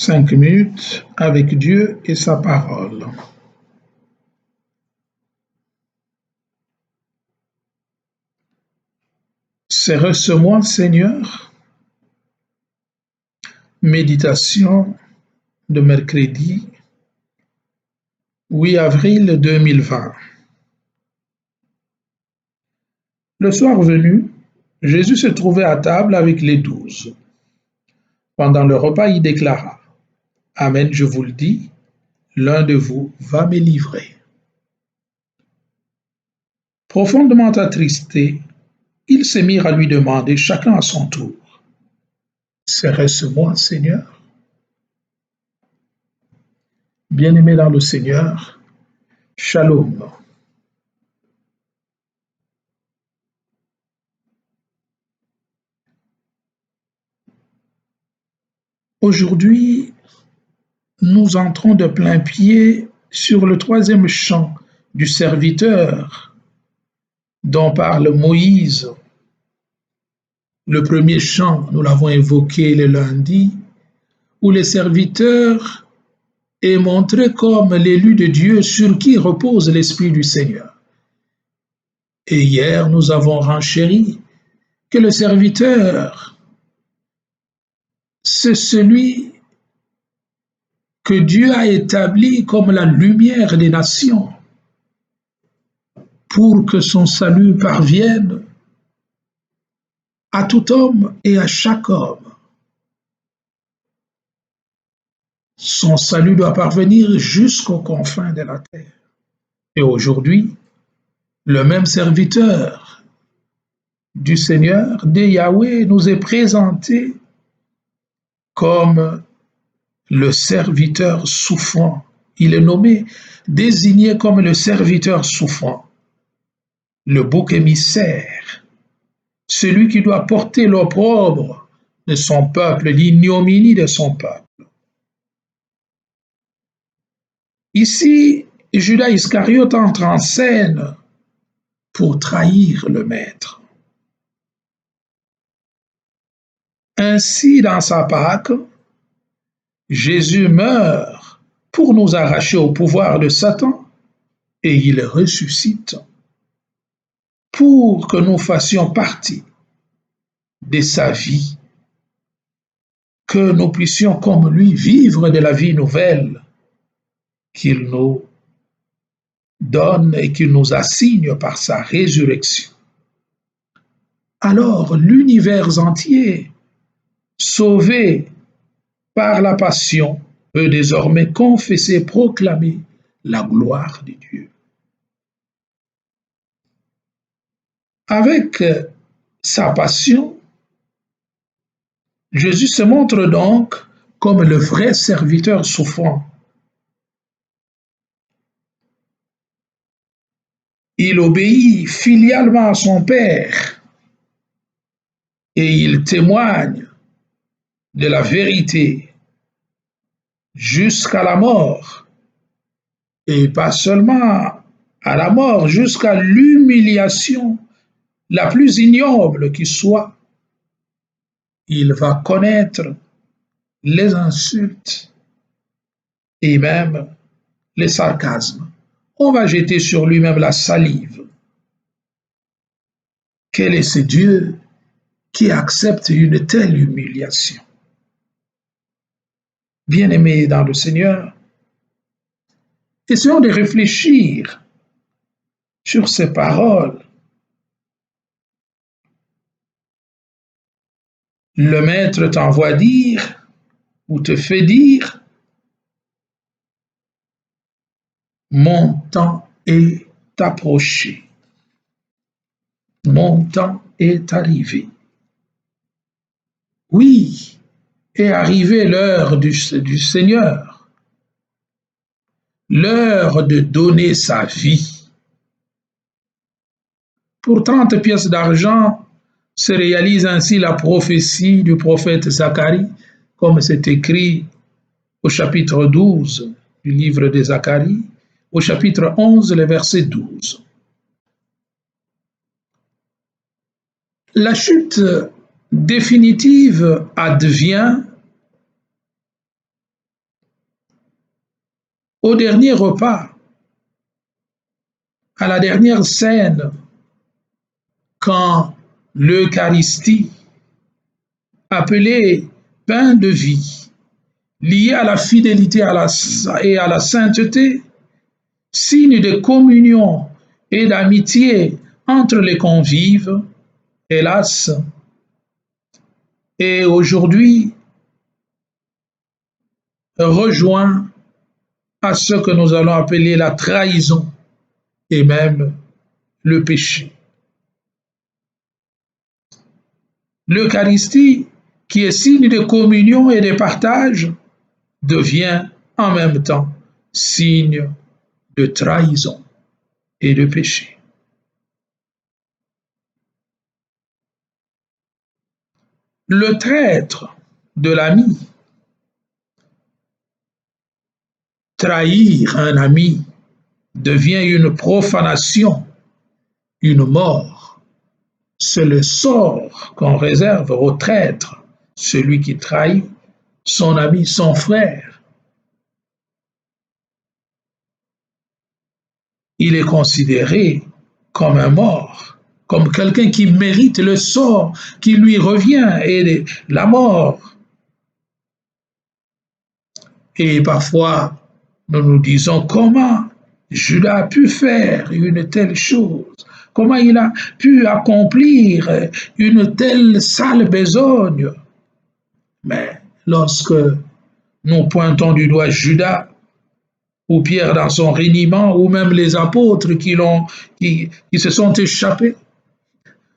5 minutes avec Dieu et sa parole. Serais-ce Seigneur? Méditation de mercredi 8 avril 2020. Le soir venu, Jésus se trouvait à table avec les 12. Pendant le repas, il déclara: Amen, je vous le dis, l'un de vous va me livrer. Profondément attristés, ils se mirent à lui demander chacun à son tour: Serait-ce moi, Seigneur? Bien-aimés dans le Seigneur, Shalom. Aujourd'hui, nous entrons de plein pied sur le troisième chant du serviteur dont parle Moïse. Le premier chant, nous l'avons évoqué le lundi, où le serviteur est montré comme l'élu de Dieu sur qui repose l'Esprit du Seigneur. Et hier, nous avons renchéri que le serviteur, c'est celui que Dieu a établi comme la lumière des nations pour que son salut parvienne à tout homme et à chaque homme. Son salut doit parvenir jusqu'aux confins de la terre. Et aujourd'hui, le même serviteur du Seigneur, de Yahweh, nous est présenté comme le serviteur souffrant. Il est nommé, désigné comme le serviteur souffrant, le bouc émissaire, celui qui doit porter l'opprobre de son peuple, l'ignominie de son peuple. Ici, Judas Iscariote entre en scène pour trahir le Maître. Ainsi, dans sa Pâque, Jésus meurt pour nous arracher au pouvoir de Satan et il ressuscite pour que nous fassions partie de sa vie, que nous puissions comme lui vivre de la vie nouvelle qu'il nous donne et qu'il nous assigne par sa résurrection. Alors l'univers entier, sauvé par la passion, peut désormais confesser et proclamer la gloire de Dieu. Avec sa passion, Jésus se montre donc comme le vrai serviteur souffrant. Il obéit filialement à son Père et il témoigne de la vérité jusqu'à la mort, et pas seulement à la mort, jusqu'à l'humiliation la plus ignoble qui soit. Il va connaître les insultes et même les sarcasmes. On va jeter sur lui-même la salive. Quel est ce Dieu qui accepte une telle humiliation? Bien-aimés dans le Seigneur, essayons de réfléchir sur ces paroles. Le Maître t'envoie dire ou te fait dire: mon temps est approché, mon temps est arrivé. Oui, est arrivée l'heure du Seigneur, l'heure de donner sa vie. Pour 30 pièces d'argent se réalise ainsi la prophétie du prophète Zacharie, comme c'est écrit au chapitre 12 du livre de Zacharie, au chapitre 11, le verset 12. La chute définitive advient au dernier repas, à la dernière scène, quand l'Eucharistie, appelée pain de vie, liée à la fidélité et à la sainteté, signe de communion et d'amitié entre les convives, hélas, et aujourd'hui rejoint à ce que nous allons appeler la trahison et même le péché. L'Eucharistie, qui est signe de communion et de partage, devient en même temps signe de trahison et de péché. Le traître de l'ami, trahir un ami, devient une profanation, une mort. C'est le sort qu'on réserve au traître, celui qui trahit son ami, son frère. Il est considéré comme un mort, comme quelqu'un qui mérite le sort qui lui revient et la mort. Et parfois, nous nous disons comment Judas a pu faire une telle chose, comment il a pu accomplir une telle sale besogne. Mais lorsque nous pointons du doigt Judas, ou Pierre dans son reniement, ou même les apôtres qui se sont échappés,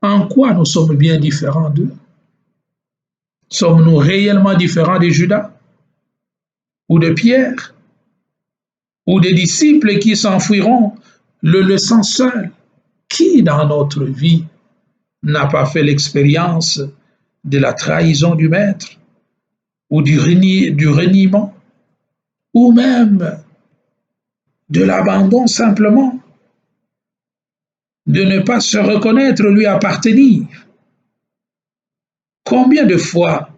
en quoi nous sommes bien différents d'eux? Sommes-nous réellement différents de Judas ou de Pierre ou des disciples qui s'enfuiront le laissant seul? Qui dans notre vie n'a pas fait l'expérience de la trahison du maître ou du reniement ou même de l'abandon simplement, de ne pas se reconnaître lui appartenir? Combien de fois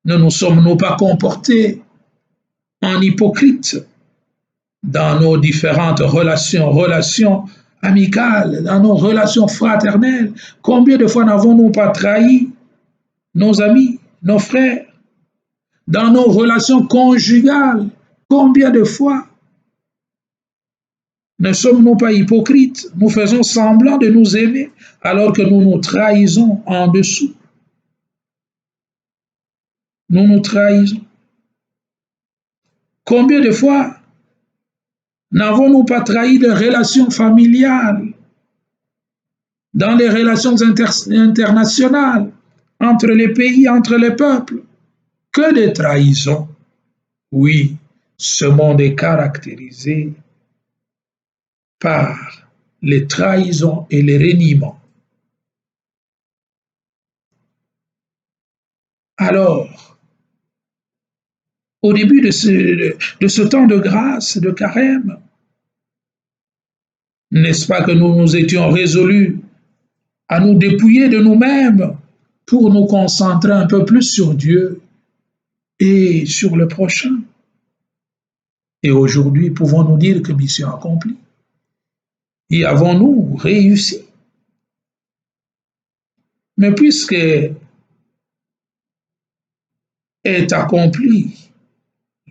ne nous sommes-nous pas comportés en hypocrite dans nos différentes relations amicales, dans nos relations fraternelles? Combien de fois n'avons-nous pas trahi nos amis, nos frères? Dans nos relations conjugales, combien de fois ne sommes-nous pas hypocrites? Nous faisons semblant de nous aimer alors que nous nous trahissons en dessous. Nous nous trahissons. Combien de fois n'avons-nous pas trahi les relations familiales, dans les relations internationales, entre les pays, entre les peuples? Que de trahisons! Oui, ce monde est caractérisé par les trahisons et les reniements. Alors, au début de ce temps de grâce, de carême, n'est-ce pas que nous nous étions résolus à nous dépouiller de nous-mêmes pour nous concentrer un peu plus sur Dieu et sur le prochain? Et aujourd'hui, pouvons-nous dire que mission accomplie? Y avons-nous réussi? Mais puisque est accomplie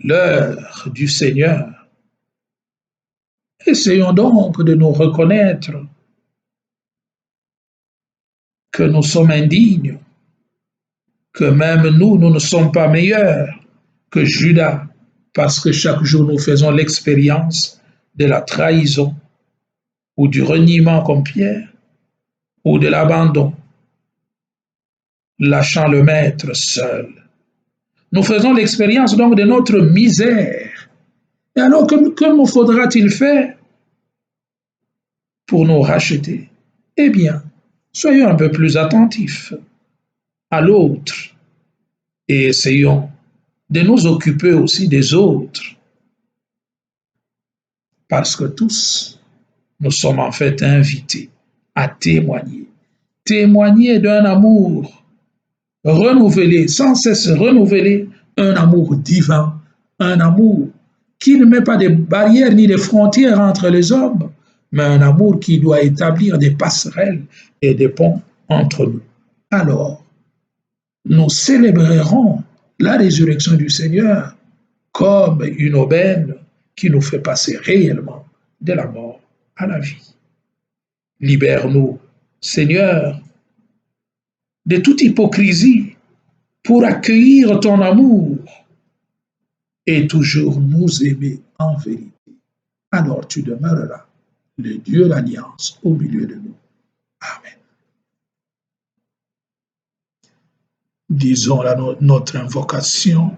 l'heure du Seigneur, essayons donc de nous reconnaître que nous sommes indignes, que même nous ne sommes pas meilleurs que Judas, parce que chaque jour nous faisons l'expérience de la trahison ou du reniement comme Pierre, ou de l'abandon, lâchant le maître seul. Nous faisons l'expérience donc de notre misère. Et alors, que nous faudra-t-il faire pour nous racheter? Eh bien, soyons un peu plus attentifs à l'autre et essayons de nous occuper aussi des autres, parce que tous, nous sommes en fait invités à témoigner. Témoigner d'un amour renouvelé, sans cesse renouvelé, un amour divin, un amour qui ne met pas de barrières ni de frontières entre les hommes, mais un amour qui doit établir des passerelles et des ponts entre nous. Alors, nous célébrerons la résurrection du Seigneur comme une aubaine qui nous fait passer réellement de la mort à la vie. Libère-nous, Seigneur, de toute hypocrisie pour accueillir ton amour et toujours nous aimer en vérité. Alors tu demeureras le Dieu d'alliance au milieu de nous. Amen. Disons notre invocation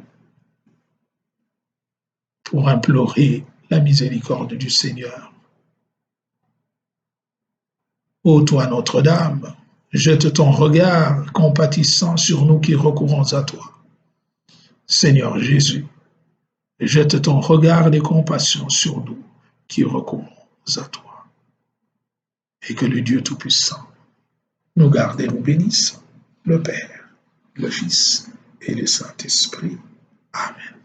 pour implorer la miséricorde du Seigneur. Ô toi Notre-Dame, jette ton regard compatissant sur nous qui recourons à toi. Seigneur Jésus, jette ton regard de compassion sur nous qui recourons à toi. Et que le Dieu Tout-Puissant nous garde et nous bénisse, le Père, le Fils et le Saint-Esprit. Amen.